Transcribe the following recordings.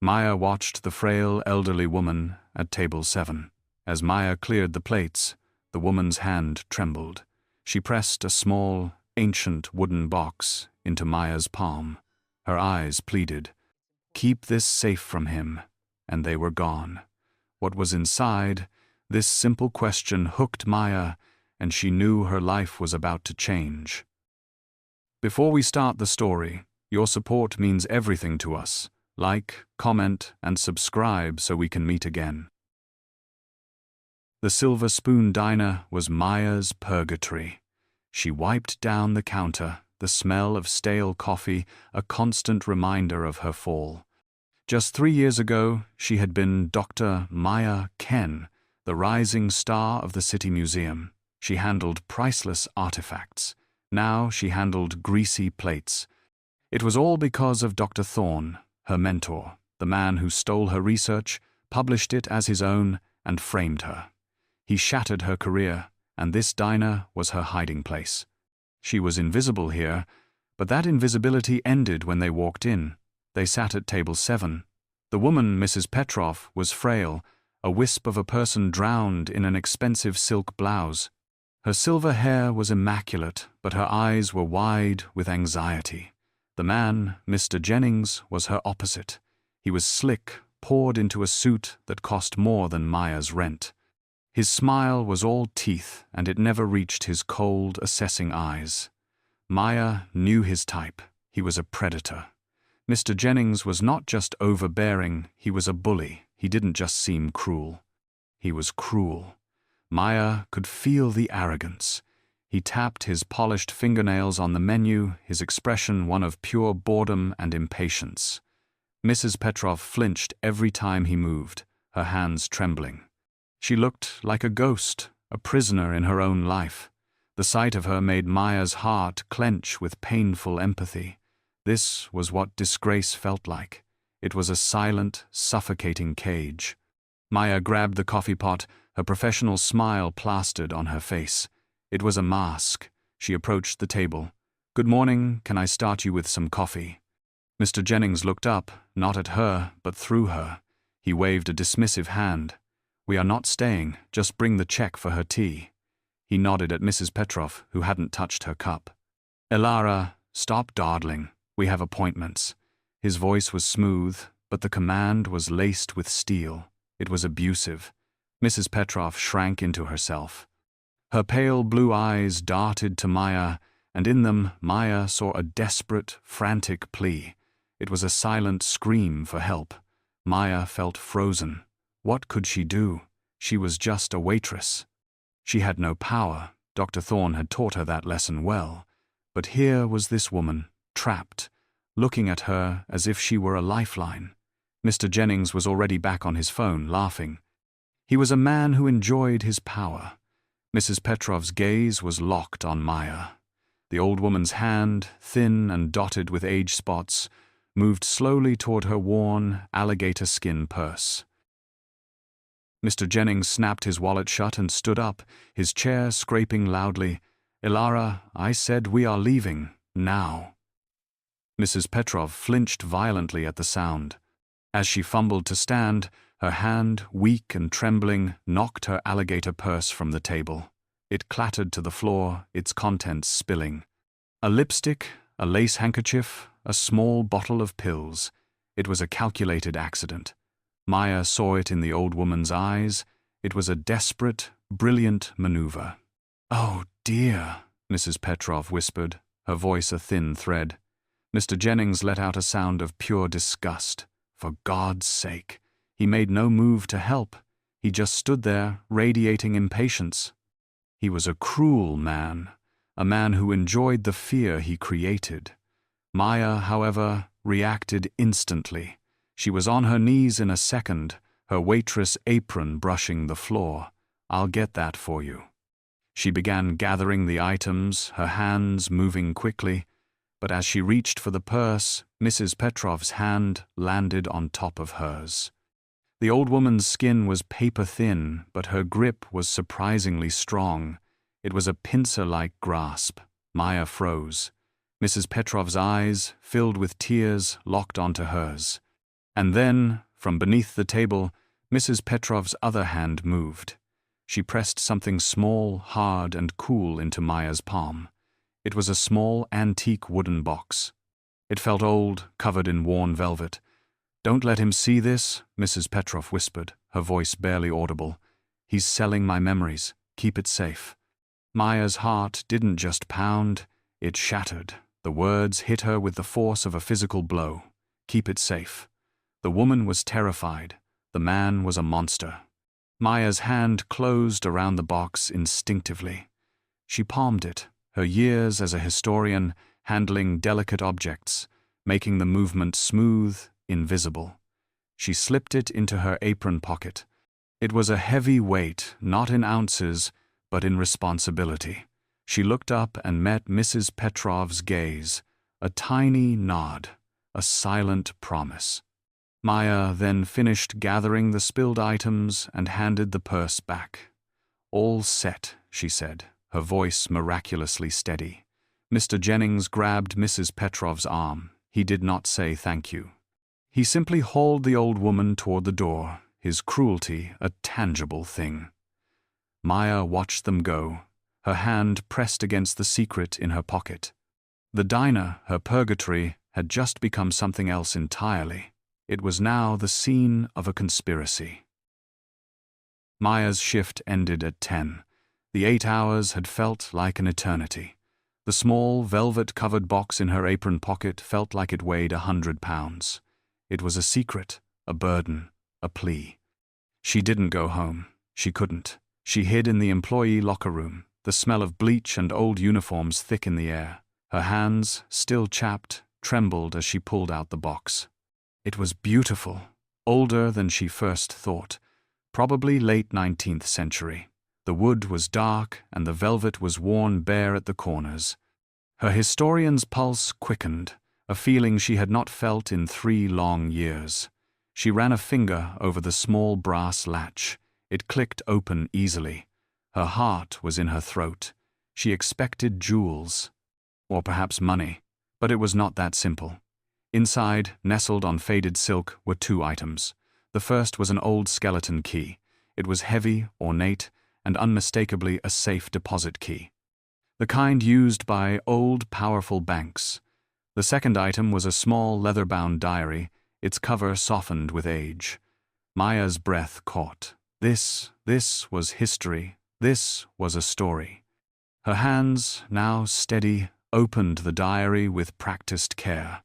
Maya watched the frail, elderly woman at table 7. As Maya cleared the plates, the woman's hand trembled. She pressed a small, ancient wooden box into Maya's palm. Her eyes pleaded, "Keep this safe from him," and they were gone. What was inside? This simple question hooked Maya, and she knew her life was about to change. Before we start the story, your support means everything to us. Like, comment, and subscribe so we can meet again. The Silver Spoon Diner was Maya's purgatory. She wiped down the counter, the smell of stale coffee a constant reminder of her fall. Just 3 years ago, she had been Dr. Maya Ken, the rising star of the City Museum. She handled priceless artifacts. Now she handled greasy plates. It was all because of Dr. Thorne, her mentor, the man who stole her research, published it as his own, and framed her. He shattered her career, and this diner was her hiding place. She was invisible here, but that invisibility ended when they walked in. They sat at table 7. The woman, Mrs. Petrov, was frail, a wisp of a person drowned in an expensive silk blouse. Her silver hair was immaculate, but her eyes were wide with anxiety. The man, Mr. Jennings, was her opposite. He was slick, poured into a suit that cost more than Maya's rent. His smile was all teeth, and it never reached his cold, assessing eyes. Maya knew his type. He was a predator. Mr. Jennings was not just overbearing, he was a bully. He didn't just seem cruel. He was cruel. Maya could feel the arrogance. He tapped his polished fingernails on the menu, his expression one of pure boredom and impatience. Mrs. Petrov flinched every time he moved, her hands trembling. She looked like a ghost, a prisoner in her own life. The sight of her made Maya's heart clench with painful empathy. This was what disgrace felt like. It was a silent, suffocating cage. Maya grabbed the coffee pot, her professional smile plastered on her face. It was a mask. She approached the table. "Good morning, can I start you with some coffee?" Mr. Jennings looked up, not at her, but through her. He waved a dismissive hand. "We are not staying, just bring the check for her tea." He nodded at Mrs. Petrov, who hadn't touched her cup. "Elara, stop dawdling. We have appointments." His voice was smooth, but the command was laced with steel. It was abusive. Mrs. Petrov shrank into herself. Her pale blue eyes darted to Maya, and in them Maya saw a desperate, frantic plea. It was a silent scream for help. Maya felt frozen. What could she do? She was just a waitress. She had no power. Dr. Thorne had taught her that lesson well. But here was this woman, trapped, looking at her as if she were a lifeline. Mr. Jennings was already back on his phone, laughing. He was a man who enjoyed his power. Mrs. Petrov's gaze was locked on Maya. The old woman's hand, thin and dotted with age spots, moved slowly toward her worn, alligator skin purse. Mr. Jennings snapped his wallet shut and stood up, his chair scraping loudly. "Elara, I said we are leaving, now." Mrs. Petrov flinched violently at the sound. As she fumbled to stand, her hand, weak and trembling, knocked her alligator purse from the table. It clattered to the floor, its contents spilling. A lipstick, a lace handkerchief, a small bottle of pills. It was a calculated accident. Maya saw it in the old woman's eyes. It was a desperate, brilliant maneuver. "Oh, dear," Mrs. Petrov whispered, her voice a thin thread. Mr. Jennings let out a sound of pure disgust. For God's sake. He made no move to help. He just stood there, radiating impatience. He was a cruel man, a man who enjoyed the fear he created. Maya, however, reacted instantly. She was on her knees in a second, her waitress apron brushing the floor. "I'll get that for you." She began gathering the items, her hands moving quickly. But as she reached for the purse, Mrs. Petrov's hand landed on top of hers. The old woman's skin was paper-thin, but her grip was surprisingly strong. It was a pincer-like grasp. Maya froze. Mrs. Petrov's eyes, filled with tears, locked onto hers. And then, from beneath the table, Mrs. Petrov's other hand moved. She pressed something small, hard, and cool into Maya's palm. It was a small, antique wooden box. It felt old, covered in worn velvet. "Don't let him see this," Mrs. Petrov whispered, her voice barely audible. "He's selling my memories. Keep it safe." Maya's heart didn't just pound, it shattered. The words hit her with the force of a physical blow. Keep it safe. The woman was terrified. The man was a monster. Maya's hand closed around the box instinctively. She palmed it, her years as a historian handling delicate objects, making the movement smooth, invisible. She slipped it into her apron pocket. It was a heavy weight, not in ounces, but in responsibility. She looked up and met Mrs. Petrov's gaze, a tiny nod, a silent promise. Maya then finished gathering the spilled items and handed the purse back. "All set," she said, her voice miraculously steady. Mr. Jennings grabbed Mrs. Petrov's arm. He did not say thank you. He simply hauled the old woman toward the door, his cruelty a tangible thing. Maya watched them go, her hand pressed against the secret in her pocket. The diner, her purgatory, had just become something else entirely. It was now the scene of a conspiracy. Maya's shift ended at 10. The 8 hours had felt like an eternity. The small, velvet-covered box in her apron pocket felt like it weighed 100 pounds. It was a secret, a burden, a plea. She didn't go home. She couldn't. She hid in the employee locker room, the smell of bleach and old uniforms thick in the air. Her hands, still chapped, trembled as she pulled out the box. It was beautiful, older than she first thought, probably late 19th century. The wood was dark and the velvet was worn bare at the corners. Her historian's pulse quickened, a feeling she had not felt in 3 long years. She ran a finger over the small brass latch. It clicked open easily. Her heart was in her throat. She expected jewels, or perhaps money, but it was not that simple. Inside, nestled on faded silk, were 2 items. The first was an old skeleton key. It was heavy, ornate, and unmistakably a safe deposit key. The kind used by old, powerful banks. The second item was a small leather-bound diary, its cover softened with age. Maya's breath caught. This was history. This was a story. Her hands, now steady, opened the diary with practiced care.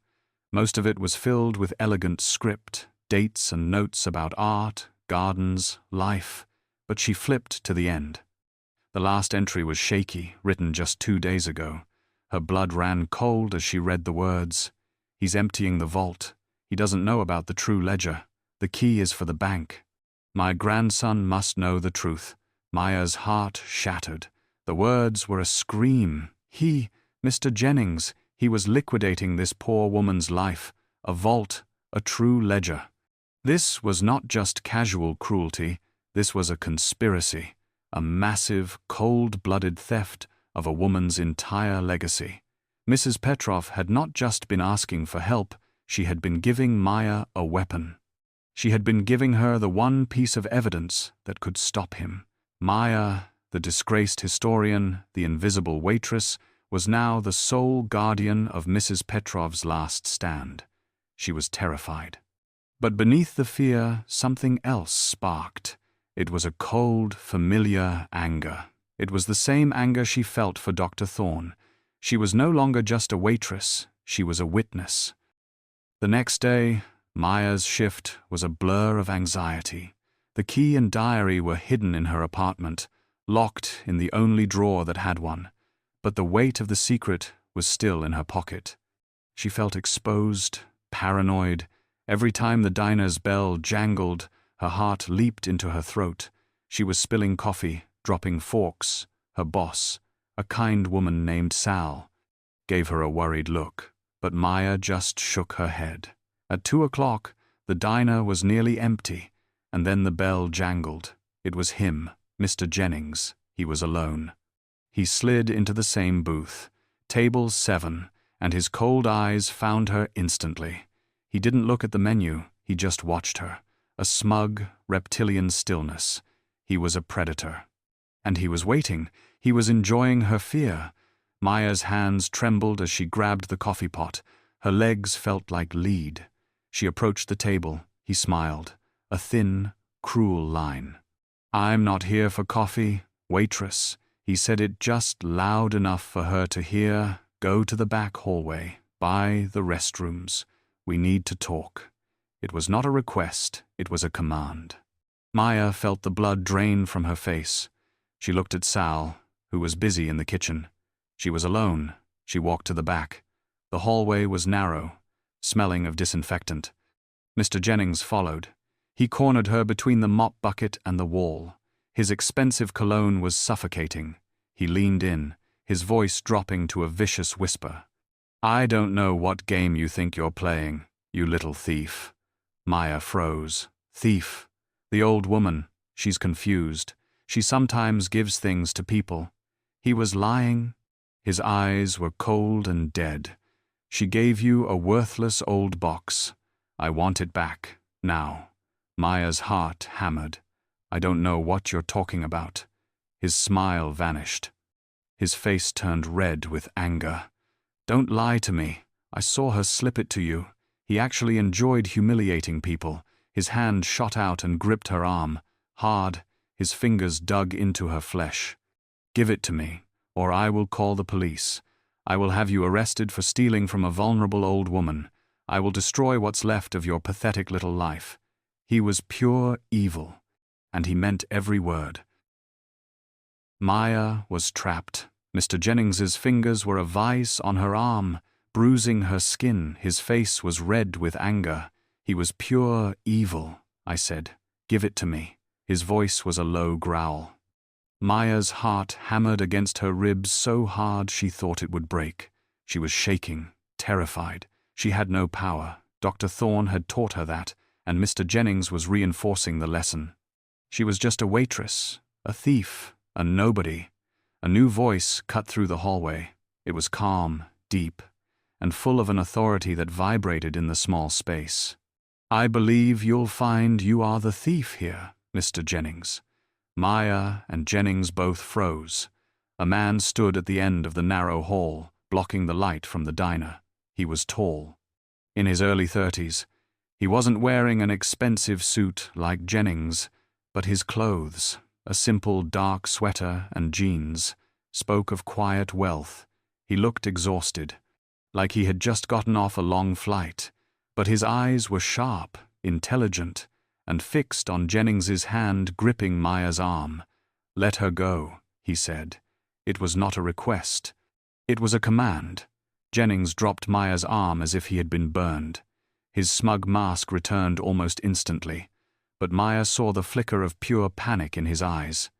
Most of it was filled with elegant script, dates and notes about art, gardens, life, but she flipped to the end. The last entry was shaky, written just 2 days ago. Her blood ran cold as she read the words. "He's emptying the vault. He doesn't know about the true ledger. The key is for the bank. My grandson must know the truth." Maya's heart shattered. The words were a scream. Mr. Jennings, he was liquidating this poor woman's life. A vault, a true ledger. This was not just casual cruelty. This was a conspiracy. A massive, cold-blooded theft of a woman's entire legacy. Mrs. Petrov had not just been asking for help, she had been giving Maya a weapon. She had been giving her the one piece of evidence that could stop him. Maya, the disgraced historian, the invisible waitress, was now the sole guardian of Mrs. Petrov's last stand. She was terrified. But beneath the fear, something else sparked. It was a cold, familiar anger. It was the same anger she felt for Dr. Thorne. She was no longer just a waitress, she was a witness. The next day, Maya's shift was a blur of anxiety. The key and diary were hidden in her apartment, locked in the only drawer that had one. But the weight of the secret was still in her pocket. She felt exposed, paranoid. Every time the diner's bell jangled, her heart leaped into her throat. She was spilling coffee, dropping forks. Her boss, a kind woman named Sal, gave her a worried look, but Maya just shook her head. At 2 o'clock, the diner was nearly empty, and then the bell jangled. It was him, Mr. Jennings. He was alone. He slid into the same booth, table 7, and his cold eyes found her instantly. He didn't look at the menu. He just watched her, a smug, reptilian stillness. He was a predator. And he was waiting. He was enjoying her fear. Maya's hands trembled as she grabbed the coffee pot. Her legs felt like lead. She approached the table. He smiled. A thin, cruel line. "I'm not here for coffee, waitress." He said it just loud enough for her to hear. "Go to the back hallway, by the restrooms. We need to talk." It was not a request, it was a command. Maya felt the blood drain from her face. She looked at Sal, who was busy in the kitchen. She was alone. She walked to the back. The hallway was narrow, smelling of disinfectant. Mr. Jennings followed. He cornered her between the mop bucket and the wall. His expensive cologne was suffocating. He leaned in, his voice dropping to a vicious whisper. "I don't know what game you think you're playing, you little thief." Maya froze. Thief. The old woman. She's confused. She sometimes gives things to people. He was lying. His eyes were cold and dead. "She gave you a worthless old box. I want it back, now." Maya's heart hammered. "I don't know what you're talking about." His smile vanished. His face turned red with anger. "Don't lie to me. I saw her slip it to you." He actually enjoyed humiliating people. His hand shot out and gripped her arm. Hard, his fingers dug into her flesh. "Give it to me, or I will call the police. I will have you arrested for stealing from a vulnerable old woman. I will destroy what's left of your pathetic little life." He was pure evil, and he meant every word. Maya was trapped. Mr. Jennings's fingers were a vice on her arm, bruising her skin. His face was red with anger. "He was pure evil," I said. "Give it to me." His voice was a low growl. Maya's heart hammered against her ribs so hard she thought it would break. She was shaking, terrified. She had no power. Dr. Thorne had taught her that, and Mr. Jennings was reinforcing the lesson. She was just a waitress, a thief, a nobody. A new voice cut through the hallway. It was calm, deep, and full of an authority that vibrated in the small space. "I believe you'll find you are the thief here, Mr. Jennings." Maya and Jennings both froze. A man stood at the end of the narrow hall, blocking the light from the diner. He was tall. In his early 30s. He wasn't wearing an expensive suit like Jennings, but his clothes, a simple dark sweater and jeans, spoke of quiet wealth. He looked exhausted, like he had just gotten off a long flight, but his eyes were sharp, intelligent, and fixed on Jennings's hand gripping Maya's arm. "Let her go," he said. It was not a request. It was a command. Jennings dropped Maya's arm as if he had been burned. His smug mask returned almost instantly, but Maya saw the flicker of pure panic in his eyes.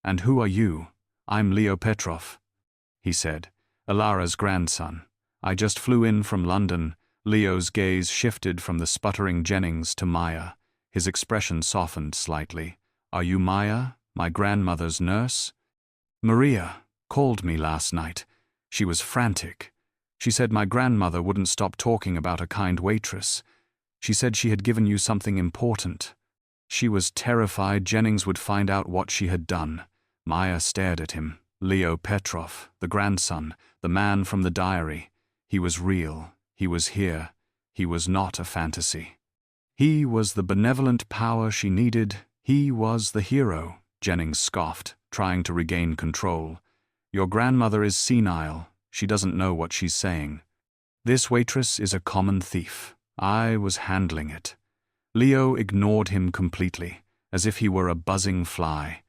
"And who are you?" "I'm Leo Petrov," he said, "Alara's grandson. I just flew in from London." Leo's gaze shifted from the sputtering Jennings to Maya. His expression softened slightly. "Are you Maya, my grandmother's nurse?" "Maria called me last night. She was frantic. She said my grandmother wouldn't stop talking about a kind waitress. She said she had given you something important." She was terrified Jennings would find out what she had done. Maya stared at him. Leo Petrov, the grandson, the man from the diary. He was real. He was here. He was not a fantasy. He was the benevolent power she needed. He was the hero, Jennings scoffed, trying to regain control. "Your grandmother is senile. She doesn't know what she's saying. This waitress is a common thief. I was handling it." Leo ignored him completely, as if he were a buzzing fly.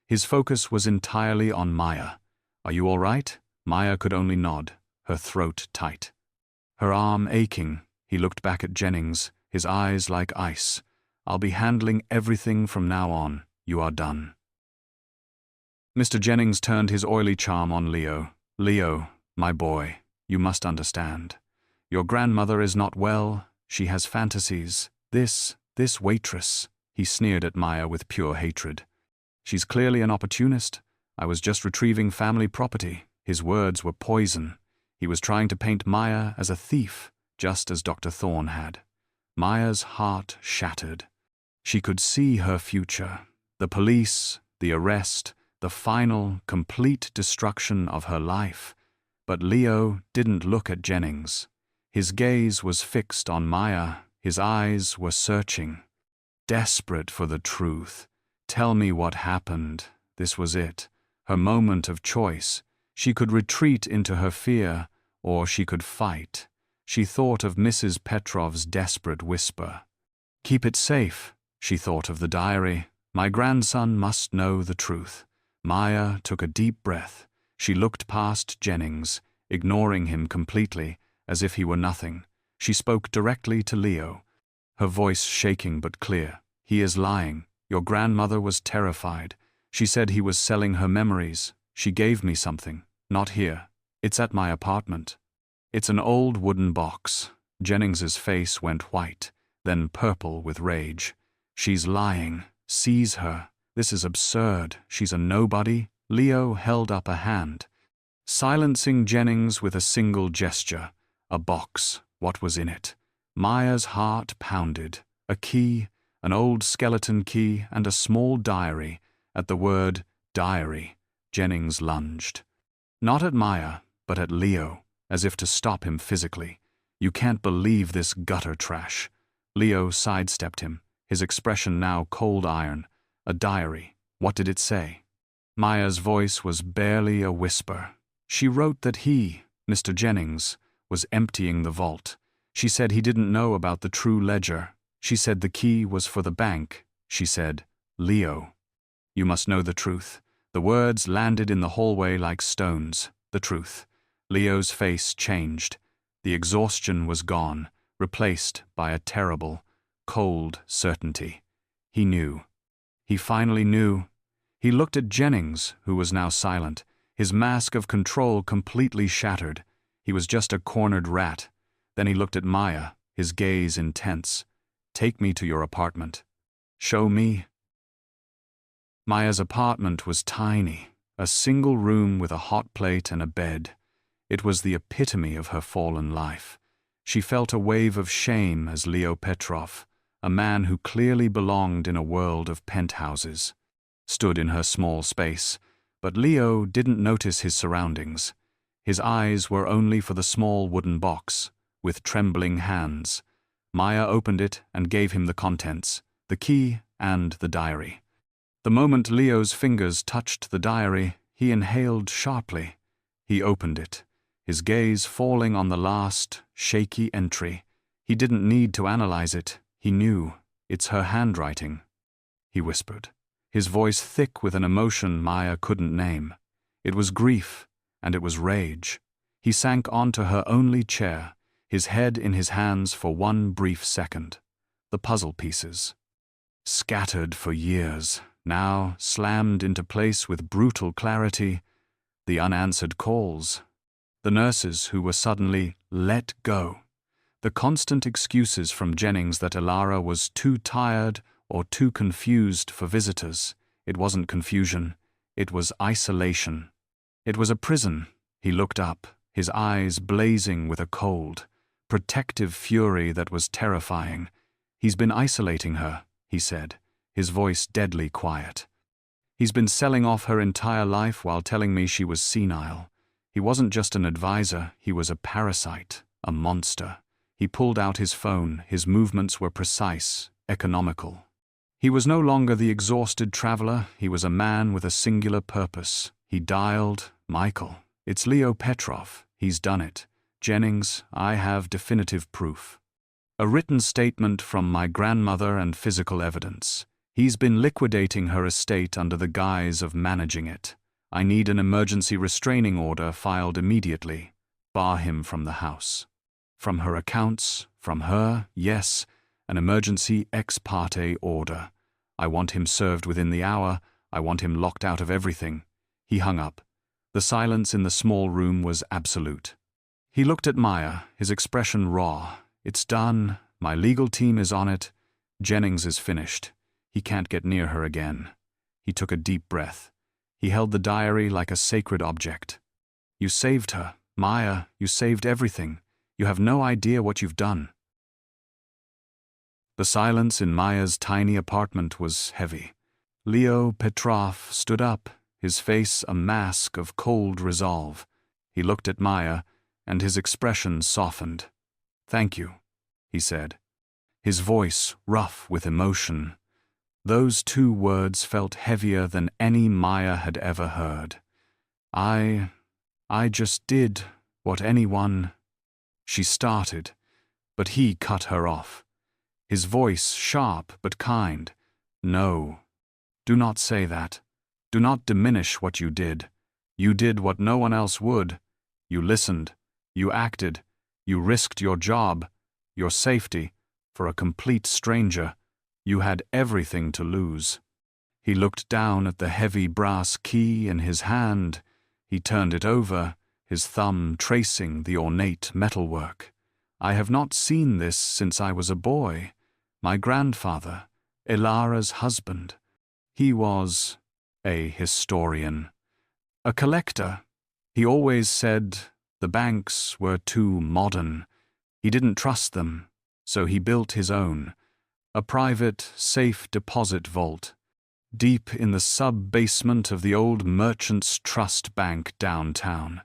His focus was entirely on Maya. "Are you all right?" Maya could only nod, her throat tight. Her arm aching, he looked back at Jennings, his eyes like ice. "I'll be handling everything from now on. You are done." Mr. Jennings turned his oily charm on Leo. "Leo, my boy, you must understand. Your grandmother is not well. She has fantasies. This waitress," he sneered at Maya with pure hatred. "She's clearly an opportunist. I was just retrieving family property." His words were poison. He was trying to paint Maya as a thief, just as Dr. Thorne had. Maya's heart shattered. She could see her future. The police, the arrest, the final, complete destruction of her life. But Leo didn't look at Jennings. His gaze was fixed on Maya. His eyes were searching. Desperate for the truth. Tell me what happened. This was it. Her moment of choice. She could retreat into her fear, or she could fight. She thought of Mrs. Petrov's desperate whisper. Keep it safe, she thought of the diary. My grandson must know the truth. Maya took a deep breath. She looked past Jennings, ignoring him completely, as if he were nothing. She spoke directly to Leo, her voice shaking but clear. He is lying. Your grandmother was terrified. She said he was selling her memories. She gave me something. Not here. It's at my apartment. It's an old wooden box. Jennings's face went white, then purple with rage. She's lying. Seize her. This is absurd. She's a nobody. Leo held up a hand, silencing Jennings with a single gesture. A box. What was in it? Maya's heart pounded. A key, an old skeleton key, and a small diary. At the word diary, Jennings lunged. Not at Maya, but at Leo, as if to stop him physically. You can't believe this gutter trash. Leo sidestepped him, his expression now cold iron. A diary. What did it say? Maya's voice was barely a whisper. She wrote that he, Mr. Jennings, was emptying the vault. She said he didn't know about the true ledger. She said the key was for the bank. She said, Leo, you must know the truth. The words landed in the hallway like stones. The truth. Leo's face changed. The exhaustion was gone, replaced by a terrible, cold certainty. He knew. He finally knew. He looked at Jennings, who was now silent, his mask of control completely shattered. He was just a cornered rat. Then he looked at Maya, his gaze intense. Take me to your apartment. Show me. Maya's apartment was tiny, a single room with a hot plate and a bed. It was the epitome of her fallen life. She felt a wave of shame as Leo Petrov, a man who clearly belonged in a world of penthouses, stood in her small space. But Leo didn't notice his surroundings. His eyes were only for the small wooden box, with trembling hands. Maya opened it and gave him the contents, the key and the diary. The moment Leo's fingers touched the diary, he inhaled sharply. He opened it, his gaze falling on the last, shaky entry. He didn't need to analyze it. He knew. It's her handwriting, he whispered, his voice thick with an emotion Maya couldn't name. It was grief, and it was rage. He sank onto her only chair, his head in his hands for one brief second. The puzzle pieces, scattered for years, now slammed into place with brutal clarity. The unanswered calls, the nurses who were suddenly let go, the constant excuses from Jennings that Ilara was too tired or too confused for visitors. It wasn't confusion, it was isolation. It was a prison. He looked up, his eyes blazing with a cold, protective fury that was terrifying. He's been isolating her, he said, his voice deadly quiet. He's been selling off her entire life while telling me she was senile. He wasn't just an advisor, he was a parasite, a monster. He pulled out his phone, his movements were precise, economical. He was no longer the exhausted traveler, he was a man with a singular purpose. He dialed, Michael, it's Leo Petrov, he's done it. Jennings, I have definitive proof. A written statement from my grandmother and physical evidence. He's been liquidating her estate under the guise of managing it. I need an emergency restraining order filed immediately. Bar him from the house. From her accounts, from her, yes, an emergency ex parte order. I want him served within the hour. I want him locked out of everything. He hung up. The silence in the small room was absolute. He looked at Maya, his expression raw. It's done. My legal team is on it. Jennings is finished. He can't get near her again. He took a deep breath. He held the diary like a sacred object. You saved her, Maya. You saved everything. You have no idea what you've done. The silence in Maya's tiny apartment was heavy. Leo Petrov stood up, his face a mask of cold resolve. He looked at Maya, and his expression softened. "Thank you," he said, his voice rough with emotion. Those two words felt heavier than any Maya had ever heard. I just did what anyone—" She started, but he cut her off. His voice sharp but kind. "No, do not say that. Do not diminish what you did. You did what no one else would. You listened. You acted. You risked your job, your safety, for a complete stranger. You had everything to lose." He looked down at the heavy brass key in his hand. He turned it over, his thumb tracing the ornate metalwork. "I have not seen this since I was a boy. My grandfather, Elara's husband. He was a historian, a collector. He always said the banks were too modern. He didn't trust them, so he built his own. A private, safe deposit vault, deep in the sub-basement of the old Merchants' Trust Bank downtown.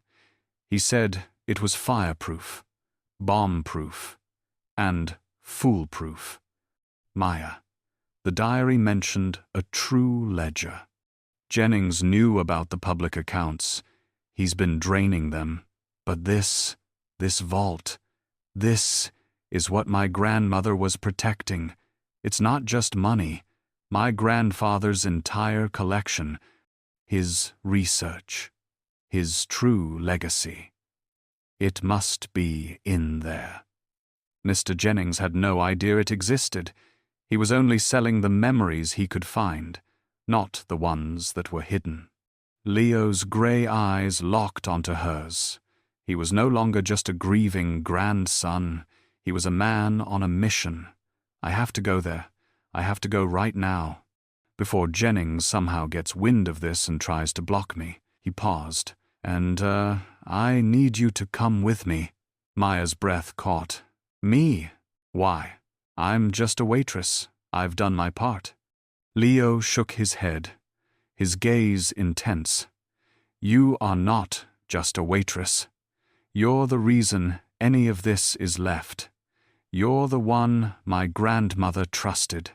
He said it was fireproof, bomb-proof, and foolproof." Maya. The diary mentioned a true ledger. Jennings knew about the public accounts. He's been draining them. But this vault, this is what my grandmother was protecting. It's not just money. My grandfather's entire collection, his research, his true legacy. It must be in there. Mr. Jennings had no idea it existed. He was only selling the memories he could find, not the ones that were hidden. Leo's grey eyes locked onto hers. He was no longer just a grieving grandson. He was a man on a mission. "I have to go there. I have to go right now. Before Jennings somehow gets wind of this and tries to block me." He paused. "And, I need you to come with me." Maya's breath caught. "Me? Why? I'm just a waitress. I've done my part." Leo shook his head, his gaze intense. "You are not just a waitress. You're the reason any of this is left. You're the one my grandmother trusted.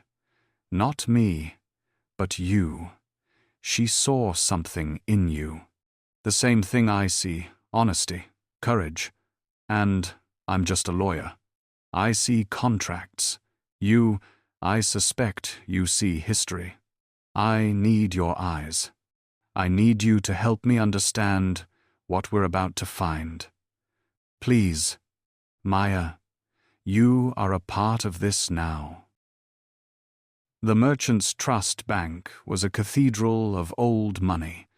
Not me, but you. She saw something in you. The same thing I see, honesty, courage. And I'm just a lawyer. I see contracts. I suspect you see history. I need your eyes. I need you to help me understand what we're about to find. Please, Maya, you are a part of this now." The Merchants' Trust Bank was a cathedral of old money.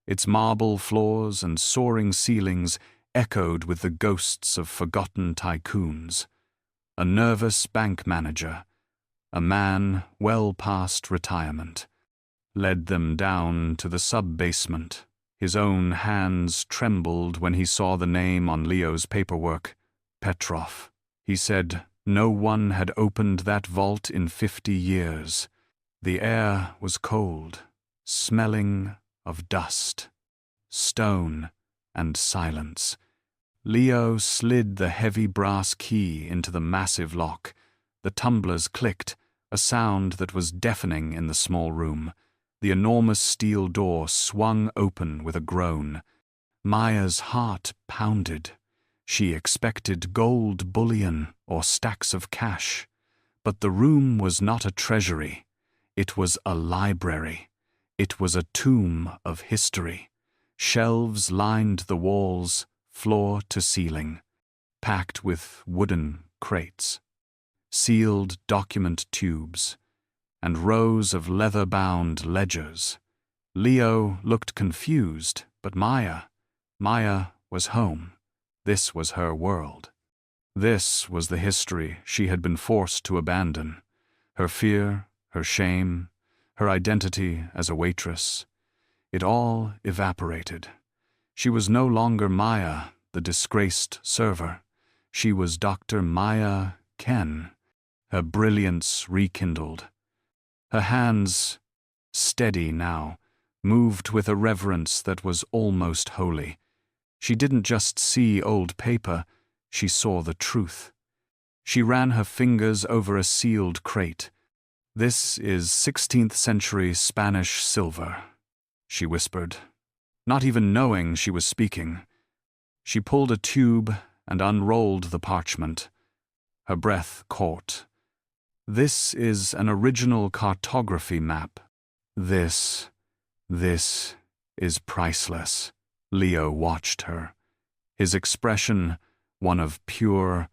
Its marble floors and soaring ceilings echoed with the ghosts of forgotten tycoons. A nervous bank manager, a man well past retirement, led them down to the sub-basement. His own hands trembled when he saw the name on Leo's paperwork, Petrov. He said no one had opened that vault in 50 years. The air was cold, smelling of dust, stone, and silence. Leo slid the heavy brass key into the massive lock. The tumblers clicked, a sound that was deafening in the small room. The enormous steel door swung open with a groan. Maya's heart pounded. She expected gold bullion or stacks of cash. But the room was not a treasury. It was a library. It was a tomb of history. Shelves lined the walls, floor to ceiling, packed with wooden crates, sealed document tubes, and rows of leather-bound ledgers. Leo looked confused, but Maya was home. This was her world. This was the history she had been forced to abandon. Her fear, her shame, her identity as a waitress. It all evaporated. She was no longer Maya, the disgraced server. She was Dr. Maya Ken. her brilliance rekindled. Her hands, steady now, moved with a reverence that was almost holy. She didn't just see old paper, she saw the truth. She ran her fingers over a sealed crate. "This is 16th century Spanish silver," she whispered, not even knowing she was speaking. She pulled a tube and unrolled the parchment. Her breath caught. "This is an original cartography map. This is priceless." Leo watched her, his expression one of pure,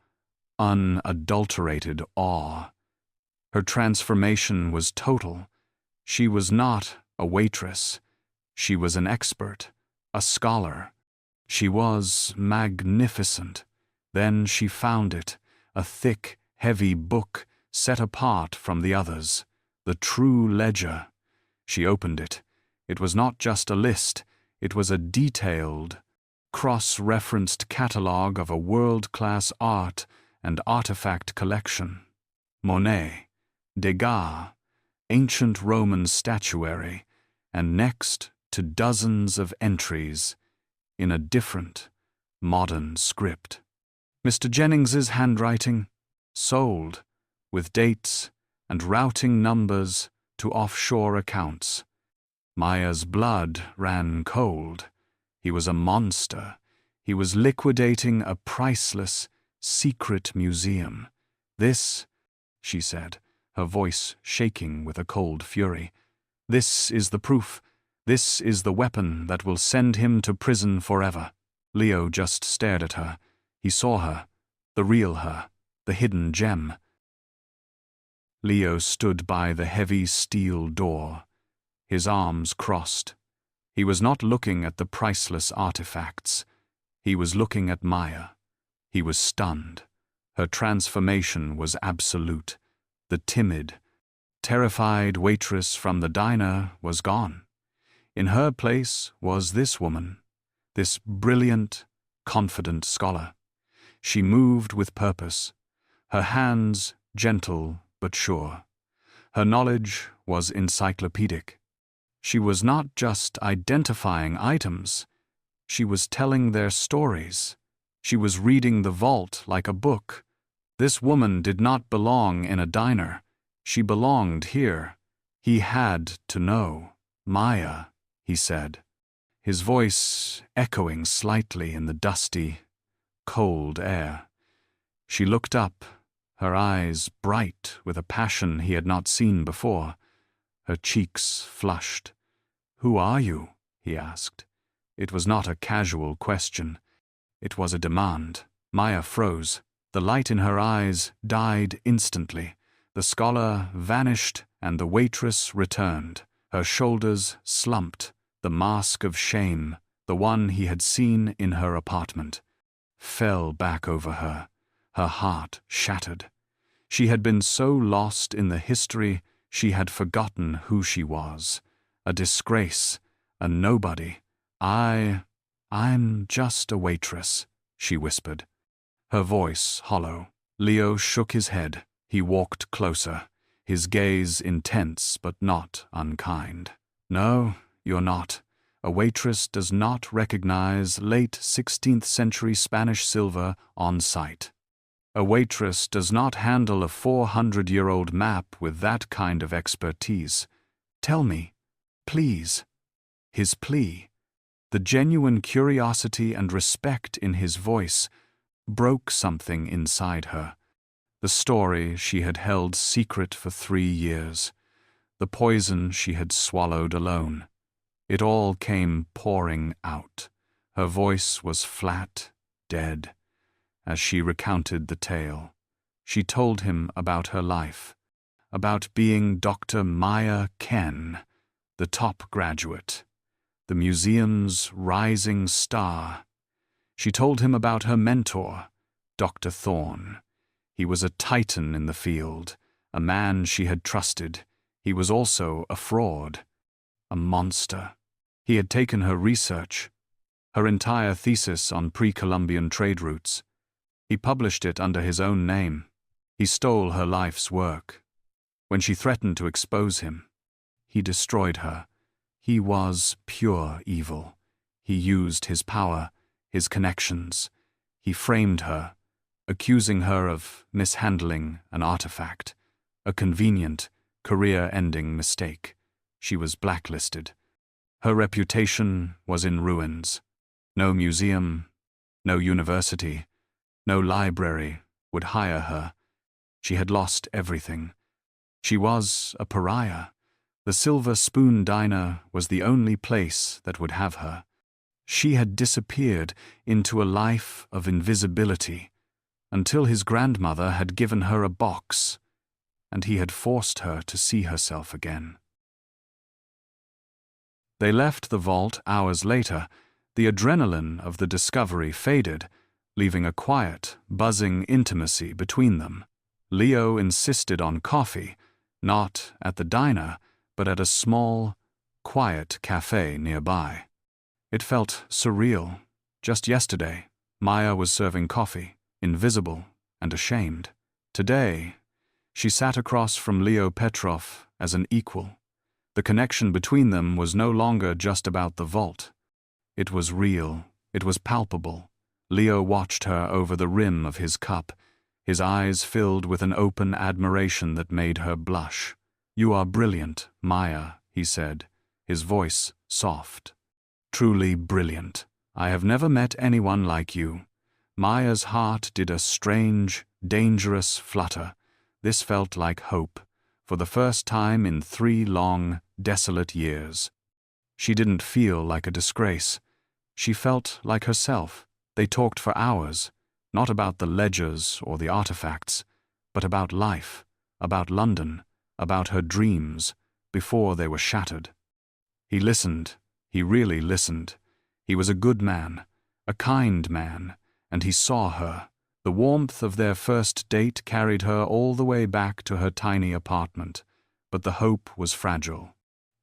unadulterated awe. Her transformation was total. She was not a waitress. She was an expert, a scholar. She was magnificent. Then she found it, a thick, heavy book set apart from the others, the true ledger. She opened it. It was not just a list, it was a detailed, cross-referenced catalogue of a world-class art and artifact collection. Monet, Degas, ancient Roman statuary, and next to dozens of entries in a different, modern script. Mr. Jennings's handwriting, sold, with dates and routing numbers to offshore accounts. Maya's blood ran cold. He was a monster. He was liquidating a priceless, secret museum. "This," she said, her voice shaking with a cold fury, "this is the proof. This is the weapon that will send him to prison forever." Leo just stared at her. He saw her, the real her, the hidden gem. Leo stood by the heavy steel door, his arms crossed. He was not looking at the priceless artifacts. He was looking at Maya. He was stunned. Her transformation was absolute. The timid, terrified waitress from the diner was gone. In her place was this woman, this brilliant, confident scholar. She moved with purpose, her hands gentle but sure. Her knowledge was encyclopedic. She was not just identifying items, she was telling their stories. She was reading the vault like a book. This woman did not belong in a diner. She belonged here. He had to know. "Maya," he said, his voice echoing slightly in the dusty, cold air. She looked up, her eyes bright with a passion he had not seen before. Her cheeks flushed. "Who are you?" he asked. It was not a casual question. It was a demand. Maya froze. The light in her eyes died instantly. The scholar vanished and the waitress returned. Her shoulders slumped. The mask of shame, the one he had seen in her apartment, fell back over her. Her heart shattered. She had been so lost in the history, she had forgotten who she was. A disgrace, a nobody. I'm just a waitress," she whispered, her voice hollow. Leo shook his head. He walked closer, his gaze intense but not unkind. "No, you're not. A waitress does not recognize late 16th century Spanish silver on sight. A waitress does not handle a 400-year-old map with that kind of expertise. Tell me, please." His plea, the genuine curiosity and respect in his voice, broke something inside her. The story she had held secret for 3 years, the poison she had swallowed alone. It all came pouring out. Her voice was flat, dead. As she recounted the tale, she told him about her life, about being Dr. Maya Ken, the top graduate, the museum's rising star. She told him about her mentor, Dr. Thorne. He was a titan in the field, a man she had trusted. He was also a fraud, a monster. He had taken her research, her entire thesis on pre-Columbian trade routes. He published it under his own name. He stole her life's work. When she threatened to expose him, he destroyed her. He was pure evil. He used his power, his connections. He framed her, accusing her of mishandling an artifact, a convenient, career-ending mistake. She was blacklisted. Her reputation was in ruins. No museum, no university, no library would hire her. She had lost everything. She was a pariah. The Silver Spoon Diner was the only place that would have her. She had disappeared into a life of invisibility until his grandmother had given her a box, and he had forced her to see herself again. They left the vault hours later. The adrenaline of the discovery faded, leaving a quiet, buzzing intimacy between them. Leo insisted on coffee, not at the diner, but at a small, quiet cafe nearby. It felt surreal. Just yesterday, Maya was serving coffee, invisible and ashamed. Today, she sat across from Leo Petrov as an equal. The connection between them was no longer just about the vault. It was real. It was palpable. Leo watched her over the rim of his cup, his eyes filled with an open admiration that made her blush. "You are brilliant, Maya," he said, his voice soft. "Truly brilliant. I have never met anyone like you." Maya's heart did a strange, dangerous flutter. This felt like hope, for the first time in 3 long, desolate years. She didn't feel like a disgrace. She felt like herself. They talked for hours, not about the ledgers or the artifacts, but about life, about London, about her dreams, before they were shattered. He listened. He really listened. He was a good man, a kind man, and he saw her. The warmth of their first date carried her all the way back to her tiny apartment, but the hope was fragile.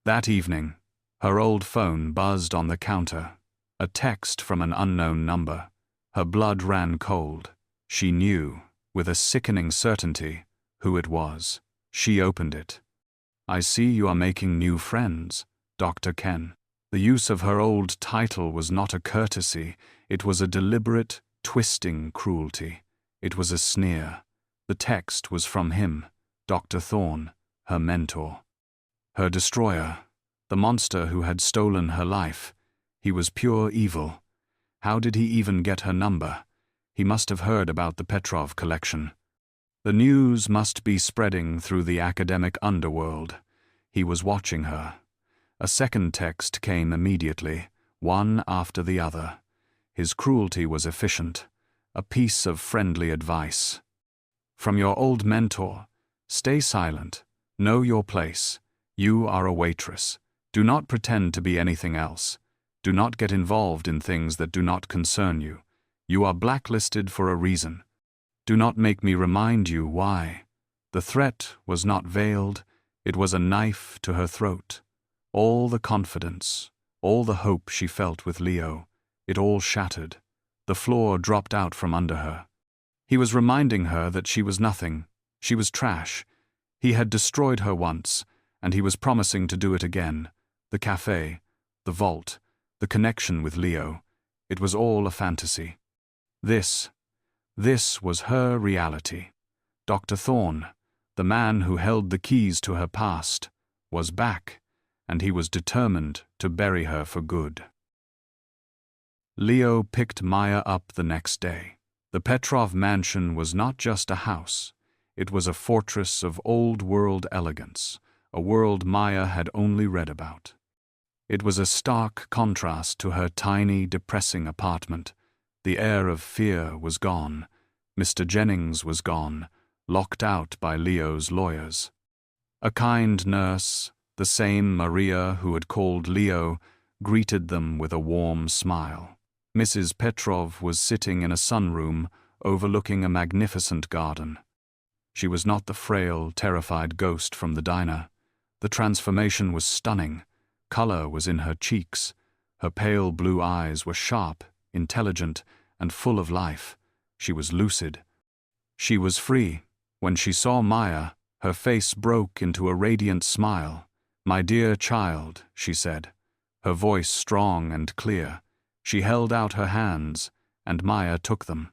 That evening, her old phone buzzed on the counter, a text from an unknown number. Her blood ran cold. She knew, with a sickening certainty, who it was. She opened it. "I see you are making new friends, Dr. Ken." The use of her old title was not a courtesy. It was a deliberate, twisting cruelty. It was a sneer. The text was from him, Dr. Thorne, her mentor. Her destroyer, the monster who had stolen her life. He was pure evil. How did he even get her number? He must have heard about the Petrov collection. The news must be spreading through the academic underworld. He was watching her. A second text came immediately, one after the other. His cruelty was efficient, a piece of friendly advice. "From your old mentor, stay silent, know your place. You are a waitress. Do not pretend to be anything else. Do not get involved in things that do not concern you. You are blacklisted for a reason. Do not make me remind you why." The threat was not veiled, it was a knife to her throat. All the confidence, all the hope she felt with Leo, it all shattered. The floor dropped out from under her. He was reminding her that she was nothing. She was trash. He had destroyed her once, and he was promising to do it again. The cafe, the vault, the connection with Leo, it was all a fantasy. This was her reality. Dr. Thorne, the man who held the keys to her past, was back, and he was determined to bury her for good. Leo picked Maya up the next day. The Petrov mansion was not just a house. It was a fortress of old-world elegance, a world Maya had only read about. It was a stark contrast to her tiny, depressing apartment. The air of fear was gone. Mr. Jennings was gone, locked out by Leo's lawyers. A kind nurse, the same Maria who had called Leo, greeted them with a warm smile. Mrs. Petrov was sitting in a sunroom overlooking a magnificent garden. She was not the frail, terrified ghost from the diner. The transformation was stunning. Color was in her cheeks. Her pale blue eyes were sharp, intelligent, and full of life. She was lucid. She was free. When she saw Maya, her face broke into a radiant smile. "My dear child," she said, her voice strong and clear. She held out her hands, and Maya took them.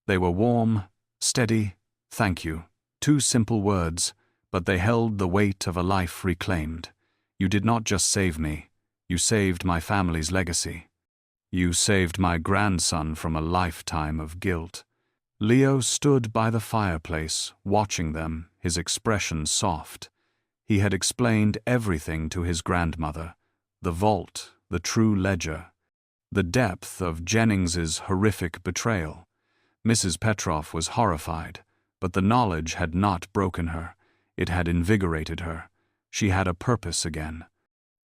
They were warm, steady, "Thank you." 2 simple words, but they held the weight of a life reclaimed. You did not just save me, you saved my family's legacy. You saved my grandson from a lifetime of guilt. Leo stood by the fireplace, watching them, his expression soft. He had explained everything to his grandmother: the vault, the true ledger, the depth of Jennings's horrific betrayal. Mrs. Petrov was horrified, but the knowledge had not broken her. It had invigorated her. She had a purpose again.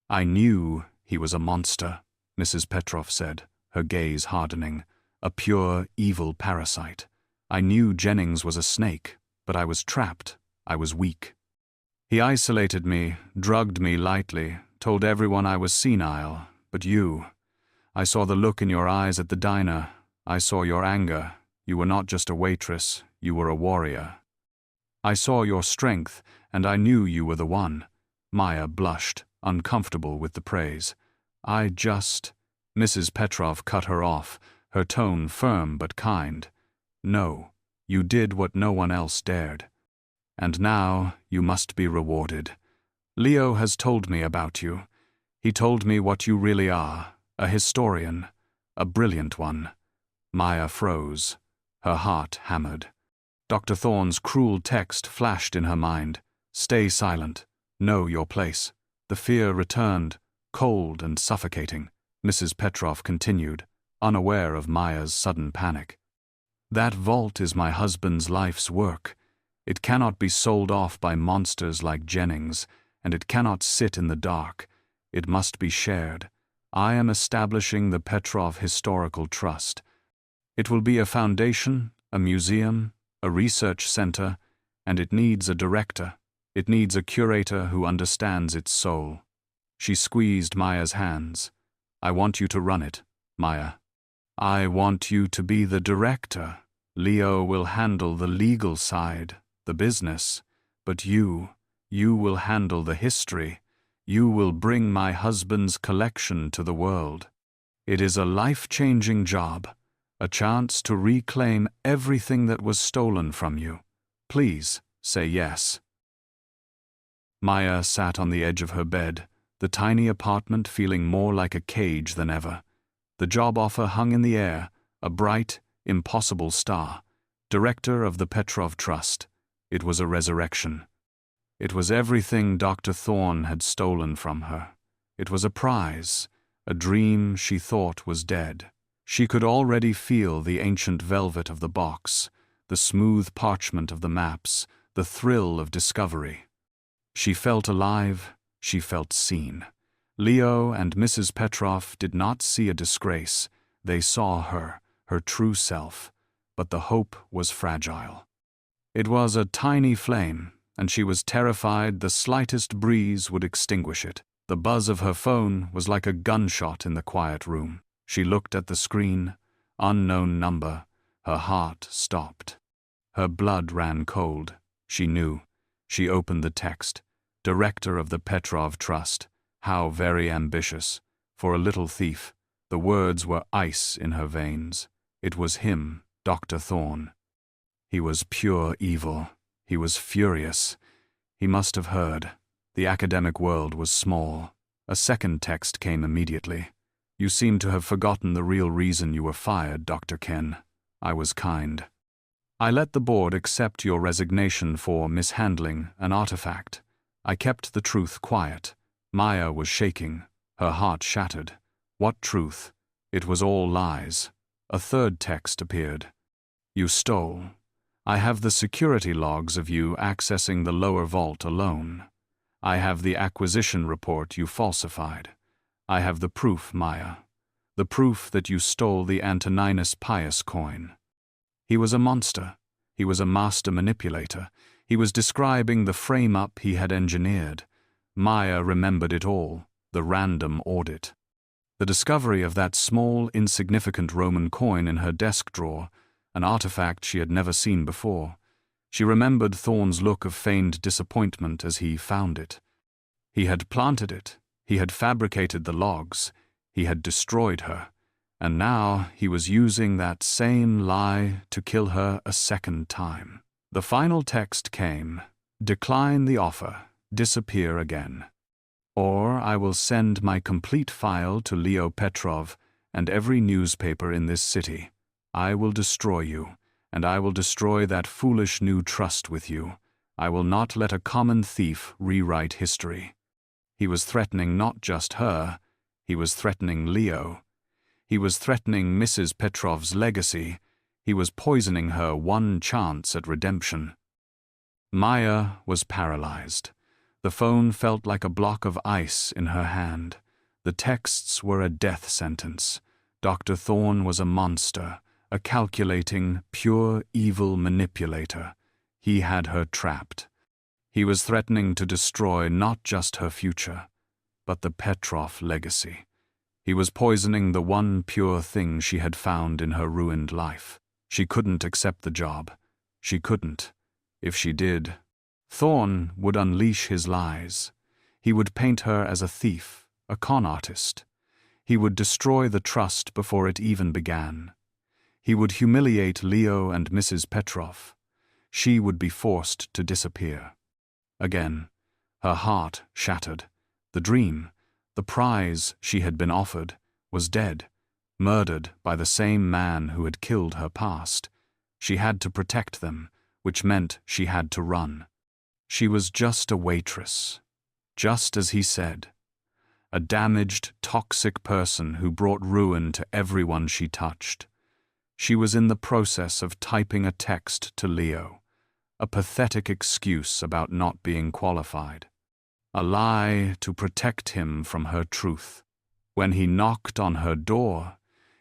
"I knew he was a monster," Mrs. Petrov said, her gaze hardening. "A pure, evil parasite. I knew Jennings was a snake, but I was trapped. I was weak. He isolated me, drugged me lightly, told everyone I was senile. But you, I saw the look in your eyes at the diner. I saw your anger. You were not just a waitress, you were a warrior. I saw your strength, and I knew you were the one." Maya blushed, uncomfortable with the praise. Mrs. Petrov cut her off, her tone firm but kind. "No, you did what no one else dared. And now you must be rewarded. Leo has told me about you. He told me what you really are, a historian, a brilliant one." Maya froze, her heart hammered. Dr. Thorne's cruel text flashed in her mind. "Stay silent. Know your place." The fear returned, cold and suffocating. Mrs. Petrov continued, unaware of Maya's sudden panic. "That vault is my husband's life's work. It cannot be sold off by monsters like Jennings, and it cannot sit in the dark. It must be shared. I am establishing the Petrov Historical Trust. It will be a foundation, a museum, a research center, and it needs a director. It needs a curator who understands its soul." She squeezed Maya's hands. "I want you to run it, Maya. I want you to be the director. Leo will handle the legal side, the business, but you will handle the history. You will bring my husband's collection to the world. It is a life-changing job, a chance to reclaim everything that was stolen from you. Please say yes." Maya sat on the edge of her bed, the tiny apartment feeling more like a cage than ever. The job offer hung in the air, a bright, impossible star. Director of the Petrov Trust. It was a resurrection. It was everything Dr. Thorne had stolen from her. It was a prize, a dream she thought was dead. She could already feel the ancient velvet of the box, the smooth parchment of the maps, the thrill of discovery. She felt alive, she felt seen. Leo and Mrs. Petrov did not see a disgrace. They saw her, her true self, but the hope was fragile. It was a tiny flame, and she was terrified the slightest breeze would extinguish it. The buzz of her phone was like a gunshot in the quiet room. She looked at the screen, unknown number. Her heart stopped. Her blood ran cold. She knew. She opened the text. Director of the Petrov Trust. How very ambitious. For a little thief. The words were ice in her veins. It was him, Dr. Thorne. He was pure evil. He was furious. He must have heard. The academic world was small. A second text came immediately. "You seem to have forgotten the real reason you were fired, Dr. Ken. I was kind. I let the board accept your resignation for mishandling an artifact. I kept the truth quiet." Maya was shaking, her heart shattered. What truth? It was all lies. A third text appeared. "You stole. I have the security logs of you accessing the lower vault alone. I have the acquisition report you falsified. I have the proof, Maya. The proof that you stole the Antoninus Pius coin." He was a monster. He was a master manipulator. He was describing the frame-up he had engineered. Maya remembered it all, the random audit. The discovery of that small, insignificant Roman coin in her desk drawer, an artifact she had never seen before. She remembered Thorne's look of feigned disappointment as he found it. He had planted it, he had fabricated the logs, he had destroyed her, and now he was using that same lie to kill her a second time. The final text came: "Decline the offer, disappear again. Or I will send my complete file to Leo Petrov and every newspaper in this city. I will destroy you, and I will destroy that foolish new trust with you. I will not let a common thief rewrite history." He was threatening not just her, he was threatening Leo. He was threatening Mrs. Petrov's legacy. He was poisoning her one chance at redemption. Maya was paralyzed. The phone felt like a block of ice in her hand. The texts were a death sentence. Dr. Thorne was a monster, a calculating, pure evil manipulator. He had her trapped. He was threatening to destroy not just her future, but the Petrov legacy. He was poisoning the one pure thing she had found in her ruined life. She couldn't accept the job. She couldn't. If she did, Thorne would unleash his lies. He would paint her as a thief, a con artist. He would destroy the trust before it even began. He would humiliate Leo and Mrs. Petrov. She would be forced to disappear. Again, her heart shattered. The dream, the prize she had been offered, was dead, murdered by the same man who had killed her past. She had to protect them, which meant she had to run. She was just a waitress, just as he said. A damaged, toxic person who brought ruin to everyone she touched. She was in the process of typing a text to Leo, a pathetic excuse about not being qualified. A lie to protect him from her truth. When he knocked on her door,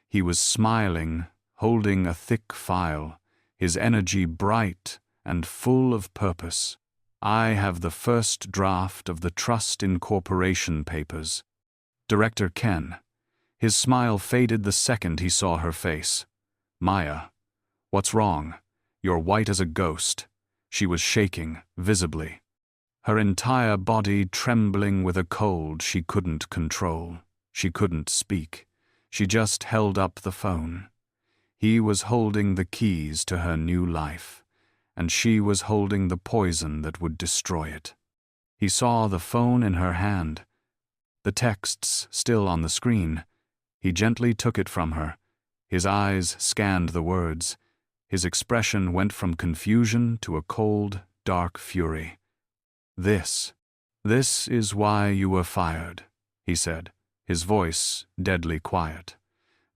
he was smiling, holding a thick file, his energy bright and full of purpose. "I have the first draft of the Trust Incorporation papers." Director Ken. His smile faded the second he saw her face. "Maya, what's wrong? You're white as a ghost." She was shaking, visibly. Her entire body trembling with a cold she couldn't control. She couldn't speak. She just held up the phone. He was holding the keys to her new life, and she was holding the poison that would destroy it. He saw the phone in her hand, the texts still on the screen. He gently took it from her. His eyes scanned the words. His expression went from confusion to a cold, dark fury. This is why you were fired," he said, his voice deadly quiet.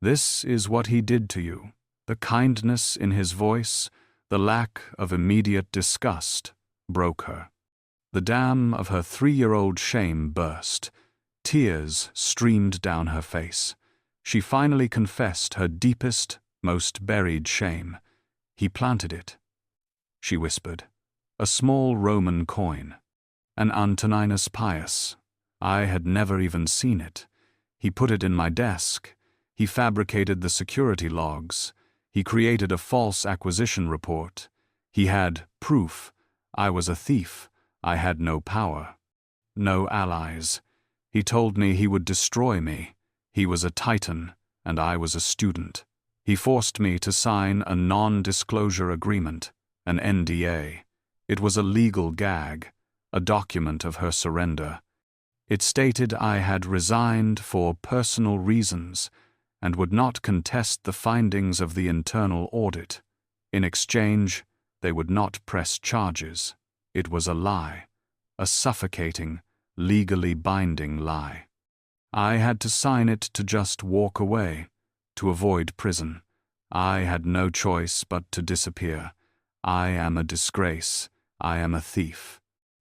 "This is what he did to you." The kindness in his voice, the lack of immediate disgust, broke her. The dam of her 3-year-old shame burst. Tears streamed down her face. She finally confessed her deepest, most buried shame. "He planted it," she whispered. "A small Roman coin. An Antoninus Pius. I had never even seen it. He put it in my desk. He fabricated the security logs. He created a false acquisition report. He had proof. I was a thief. I had no power. No allies. He told me he would destroy me. He was a titan, and I was a student. He forced me to sign a non-disclosure agreement, an NDA. It was a legal gag, a document of her surrender. It stated I had resigned for personal reasons and would not contest the findings of the internal audit. In exchange, they would not press charges. It was a lie, a suffocating, legally binding lie. I had to sign it to just walk away, to avoid prison. I had no choice but to disappear. I am a disgrace. I am a thief.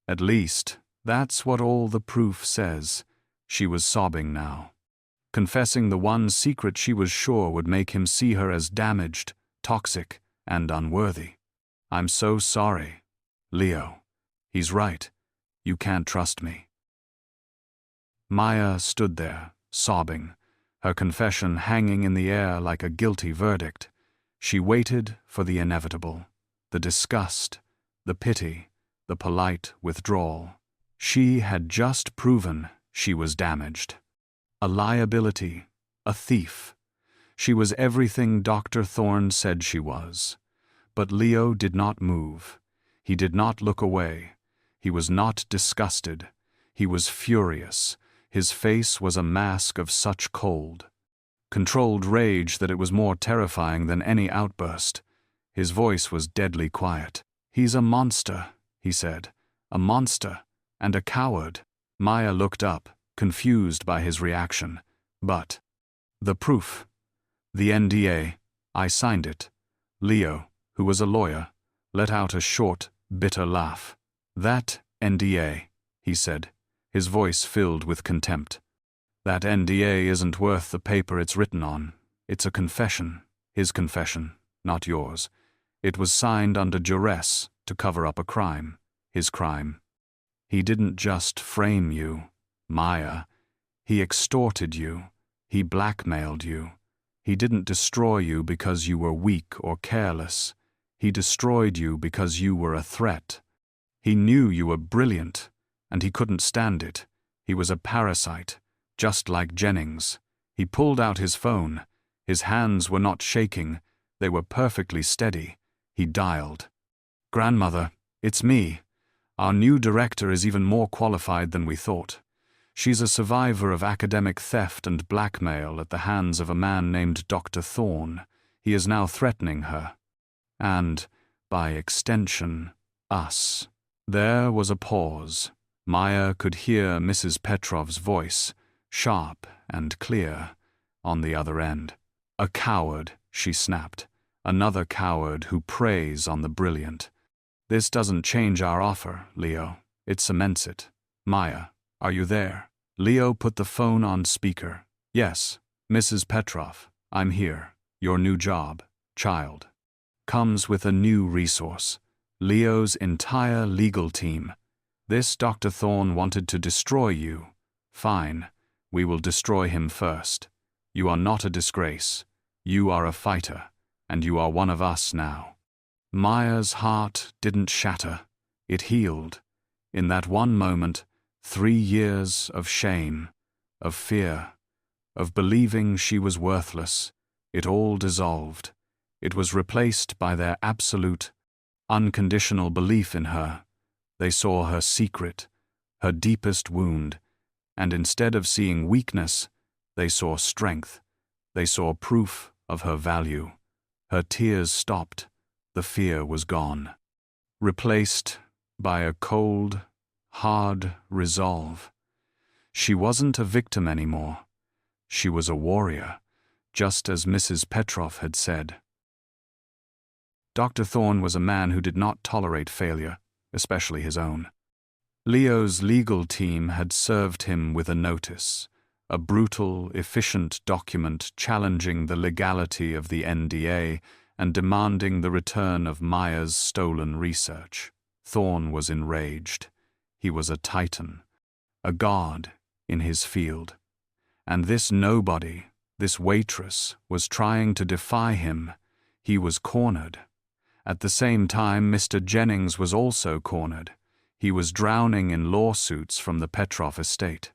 At least, that's what all the proof says. She was sobbing now, confessing the one secret she was sure would make him see her as damaged, toxic, and unworthy. "I'm so sorry, Leo. He's right. You can't trust me." Maya stood there, sobbing, her confession hanging in the air like a guilty verdict. She waited for the inevitable, the disgust, the pity, the polite withdrawal. She had just proven she was damaged. A liability, a thief. She was everything Dr. Thorne said she was. But Leo did not move. He did not look away. He was not disgusted. He was furious. His face was a mask of such cold, controlled rage that it was more terrifying than any outburst. His voice was deadly quiet. "He's a monster," he said. "A monster, and a coward." Maya looked up, confused by his reaction. "But the proof, the NDA, I signed it." Leo, who was a lawyer, let out a short, bitter laugh. "That NDA," he said, his voice filled with contempt. "That NDA isn't worth the paper it's written on. It's a confession, his confession, not yours. It was signed under duress to cover up a crime, his crime. He didn't just frame you, Maya. He extorted you. He blackmailed you. He didn't destroy you because you were weak or careless. He destroyed you because you were a threat. He knew you were brilliant, and he couldn't stand it. He was a parasite, just like Jennings." He pulled out his phone. His hands were not shaking. They were perfectly steady. He dialed. "Grandmother, it's me. Our new director is even more qualified than we thought. She's a survivor of academic theft and blackmail at the hands of a man named Dr. Thorne. He is now threatening her. And, by extension, us." There was a pause. Maya could hear Mrs. Petrov's voice, sharp and clear, on the other end. "A coward," she snapped. "Another coward who preys on the brilliant. This doesn't change our offer, Leo. It cements it. Maya, are you there?" Leo put the phone on speaker. "Yes, Mrs. Petrov, I'm here. Your new job, child, comes with a new resource. Leo's entire legal team. This Dr. Thorne wanted to destroy you. Fine, we will destroy him first. You are not a disgrace. You are a fighter, and you are one of us now." Maya's heart didn't shatter. It healed. In that one moment, 3 years of shame, of fear, of believing she was worthless, it all dissolved. It was replaced by their absolute, unconditional belief in her. They saw her secret, her deepest wound, and instead of seeing weakness, they saw strength. They saw proof of her value. Her tears stopped. The fear was gone, replaced by a cold, hard resolve. She wasn't a victim anymore. She was a warrior, just as Mrs. Petrov had said. Dr. Thorne was a man who did not tolerate failure, especially his own. Leo's legal team had served him with a notice, a brutal, efficient document challenging the legality of the NDA and demanding the return of Maya's stolen research. Thorne was enraged. He was a titan, a god in his field. And this nobody, this waitress, was trying to defy him. He was cornered. At the same time, Mr. Jennings was also cornered. He was drowning in lawsuits from the Petrov estate.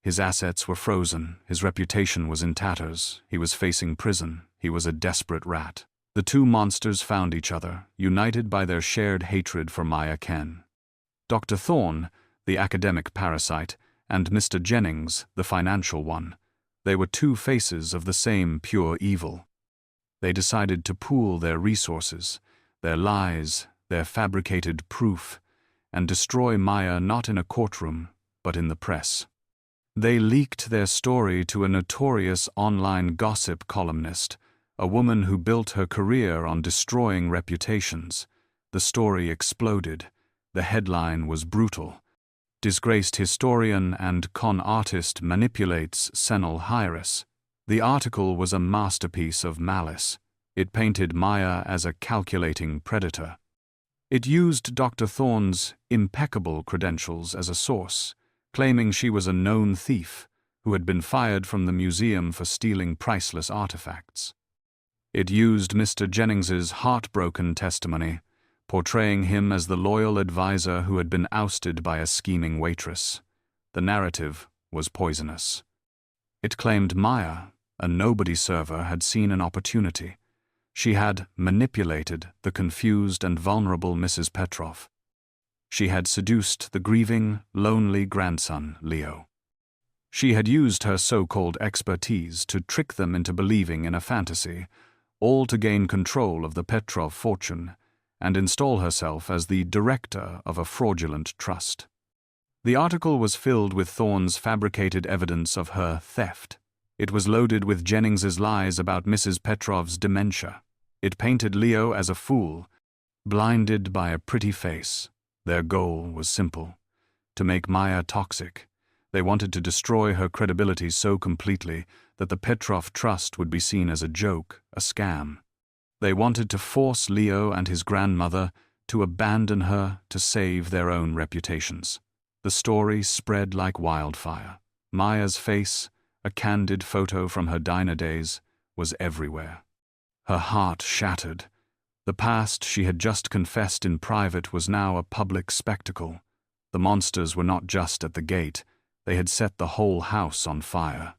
His assets were frozen. His reputation was in tatters. He was facing prison. He was a desperate rat. The two monsters found each other, united by their shared hatred for Maya Ken. Dr. Thorne, the academic parasite, and Mr. Jennings, the financial one. They were two faces of the same pure evil. They decided to pool their resources, their lies, their fabricated proof, and destroy Maya not in a courtroom, but in the press. They leaked their story to a notorious online gossip columnist, a woman who built her career on destroying reputations. The story exploded. The headline was brutal. "Disgraced historian and con artist manipulates senile heiress." The article was a masterpiece of malice. It painted Maya as a calculating predator. It used Dr. Thorne's impeccable credentials as a source, claiming she was a known thief who had been fired from the museum for stealing priceless artifacts. It used Mr. Jennings's heartbroken testimony, portraying him as the loyal advisor who had been ousted by a scheming waitress. The narrative was poisonous. It claimed Maya, a nobody server, had seen an opportunity. She had manipulated the confused and vulnerable Mrs. Petrov. She had seduced the grieving, lonely grandson, Leo. She had used her so-called expertise to trick them into believing in a fantasy, all to gain control of the Petrov fortune and install herself as the director of a fraudulent trust. The article was filled with Thorne's fabricated evidence of her theft. It was loaded with Jennings's lies about Mrs. Petrov's dementia. It painted Leo as a fool, blinded by a pretty face. Their goal was simple: to make Maya toxic. They wanted to destroy her credibility so completely that the Petrov trust would be seen as a joke, a scam. They wanted to force Leo and his grandmother to abandon her to save their own reputations. The story spread like wildfire. Maya's face, a candid photo from her diner days, was everywhere. Her heart shattered. The past she had just confessed in private was now a public spectacle. The monsters were not just at the gate, they had set the whole house on fire.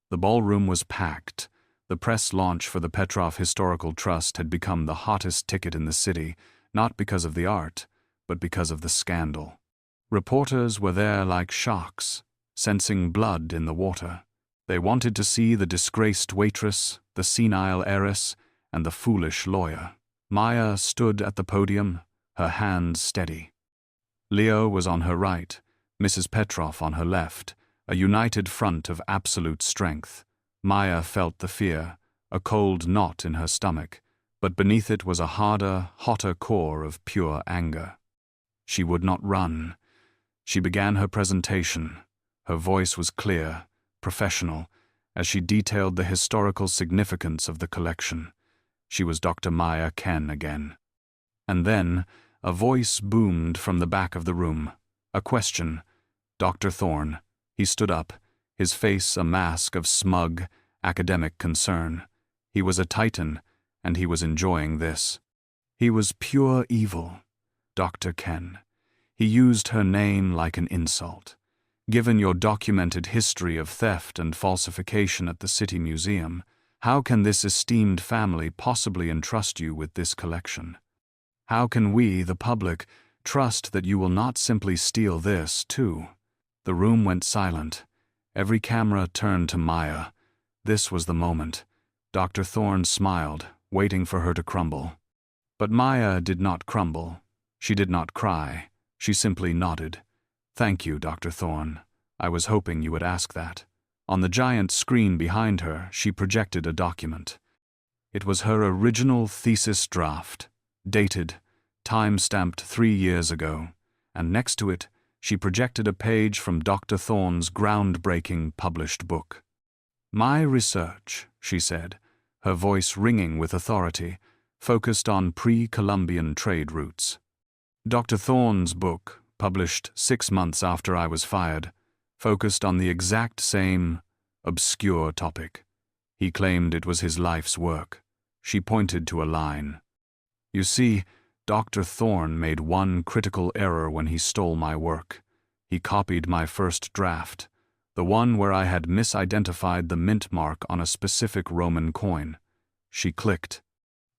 The ballroom was packed. The press launch for the Petrov Historical Trust had become the hottest ticket in the city, not because of the art, but because of the scandal. Reporters were there like sharks, sensing blood in the water. They wanted to see the disgraced waitress, the senile heiress, and the foolish lawyer. Maya stood at the podium, her hands steady. Leo was on her right, Mrs. Petrov on her left, a united front of absolute strength. Maya felt the fear, a cold knot in her stomach, but beneath it was a harder, hotter core of pure anger. She would not run. She began her presentation. Her voice was clear, professional, as she detailed the historical significance of the collection. She was Dr. Maya Ken again. And then a voice boomed from the back of the room. A question. Dr. Thorne. He stood up, his face a mask of smug, academic concern. He was a titan, and he was enjoying this. He was pure evil. Dr. Ken. He used her name like an insult. Given your documented history of theft and falsification at the City Museum, how can this esteemed family possibly entrust you with this collection? How can we, the public, trust that you will not simply steal this, too? The room went silent. Every camera turned to Maya. This was the moment. Dr. Thorne smiled, waiting for her to crumble. But Maya did not crumble. She did not cry. She simply nodded. Thank you, Dr. Thorne. I was hoping you would ask that. On the giant screen behind her, she projected a document. It was her original thesis draft, dated, time-stamped 3 years ago, and next to it, she projected a page from Dr. Thorne's groundbreaking published book. My research, she said, her voice ringing with authority, focused on pre-Columbian trade routes. Dr. Thorne's book, published 6 months after I was fired, focused on the exact same obscure topic. He claimed it was his life's work. She pointed to a line. You see, Dr. Thorne made one critical error when he stole my work. He copied my first draft, the one where I had misidentified the mint mark on a specific Roman coin. She clicked.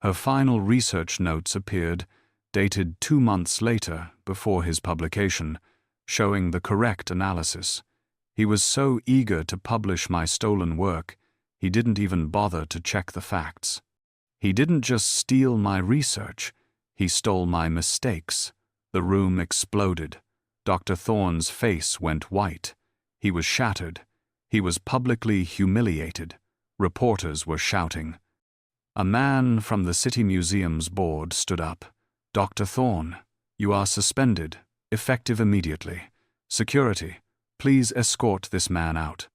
Her final research notes appeared, dated 2 months later, before his publication, showing the correct analysis. He was so eager to publish my stolen work, he didn't even bother to check the facts. He didn't just steal my research, he stole my mistakes. The room exploded. Dr. Thorne's face went white. He was shattered. He was publicly humiliated. Reporters were shouting. A man from the City Museum's board stood up. Dr. Thorne, you are suspended, effective immediately. Security, please escort this man out.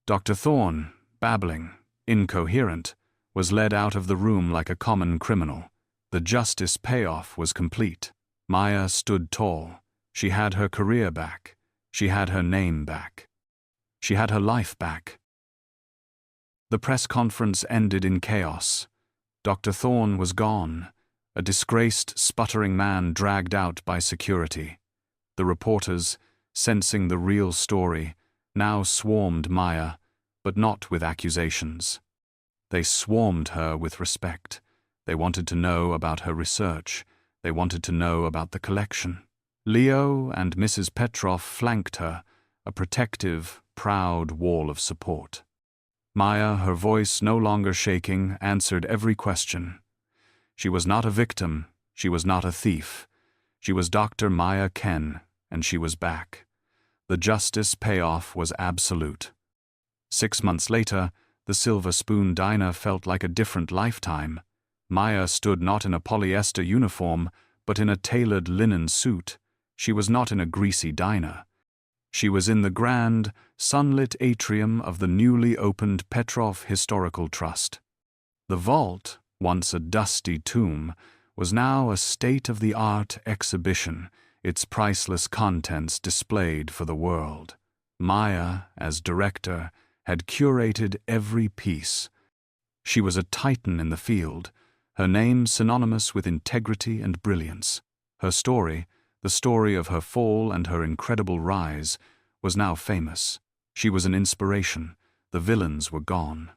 Dr. Thorne, babbling, incoherent, was led out of the room like a common criminal. The justice payoff was complete. Maya stood tall. She had her career back. She had her name back. She had her life back. The press conference ended in chaos. Dr. Thorne was gone. a disgraced, sputtering man dragged out by security. The reporters, sensing the real story, now swarmed Maya, but not with accusations. They swarmed her with respect. They wanted to know about her research. They wanted to know about the collection. Leo and Mrs. Petrov flanked her, a protective, proud wall of support. Maya, her voice no longer shaking, answered every question. She was not a victim. She was not a thief. She was Dr. Maya Ken, and she was back. The justice payoff was absolute. 6 months later, the Silver Spoon Diner felt like a different lifetime. Maya stood not in a polyester uniform, but in a tailored linen suit. She was not in a greasy diner. She was in the grand, sunlit atrium of the newly opened Petrov Historical Trust. The vault, once a dusty tomb, was now a state-of-the-art exhibition, its priceless contents displayed for the world. Maya, as director, had curated every piece. She was a titan in the field, her name synonymous with integrity and brilliance. Her story, the story of her fall and her incredible rise, was now famous. She was an inspiration. The villains were gone.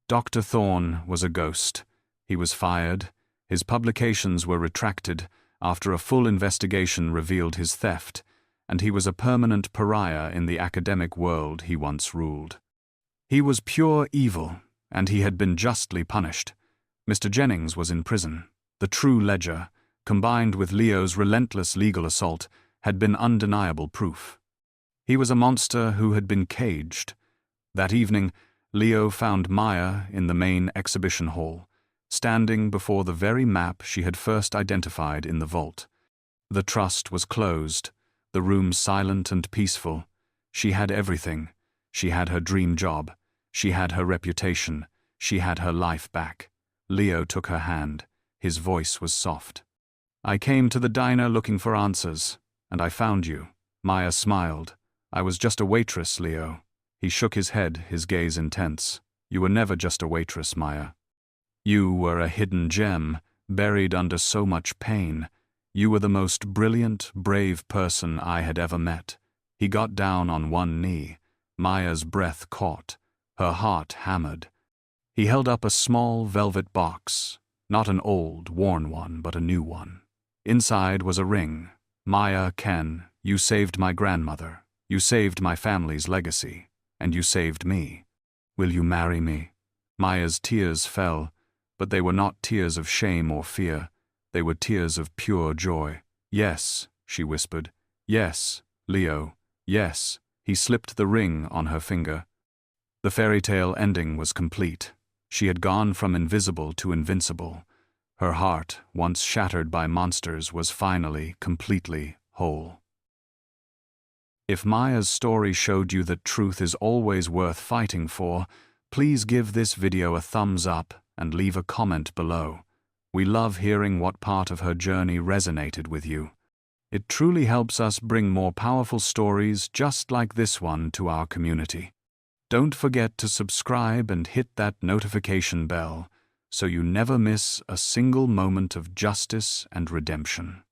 Dr. Thorne was a ghost. He was fired. His publications were retracted after a full investigation revealed his theft, and he was a permanent pariah in the academic world he once ruled. He was pure evil, and he had been justly punished. Mr. Jennings was in prison. The true ledger, combined with Leo's relentless legal assault, had been undeniable proof. He was a monster who had been caged. That evening, Leo found Maya in the main exhibition hall, standing before the very map she had first identified in the vault. The trust was closed, the room silent and peaceful. She had everything. She had her dream job. She had her reputation. She had her life back. Leo took her hand. His voice was soft. "I came to the diner looking for answers, and I found you." Maya smiled. "I was just a waitress, Leo." He shook his head, his gaze intense. "You were never just a waitress, Maya. You were a hidden gem, buried under so much pain. You were the most brilliant, brave person I had ever met." He got down on one knee. Maya's breath caught. Her heart hammered. He held up a small velvet box, not an old, worn one, but a new one. Inside was a ring. "Maya Ken, you saved my grandmother. You saved my family's legacy. And you saved me. Will you marry me?" Maya's tears fell, but they were not tears of shame or fear. They were tears of pure joy. "Yes," she whispered. "Yes, Leo, yes." He slipped the ring on her finger. The fairy tale ending was complete. She had gone from invisible to invincible. Her heart, once shattered by monsters, was finally completely whole. If Maya's story showed you that truth is always worth fighting for, please give this video a thumbs up and leave a comment below. We love hearing what part of her journey resonated with you. It truly helps us bring more powerful stories just like this one to our community. Don't forget to subscribe and hit that notification bell so you never miss a single moment of justice and redemption.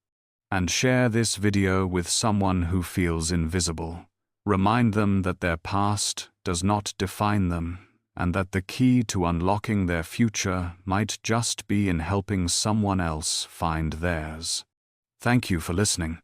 And share this video with someone who feels invisible. Remind them that their past does not define them, and that the key to unlocking their future might just be in helping someone else find theirs. Thank you for listening.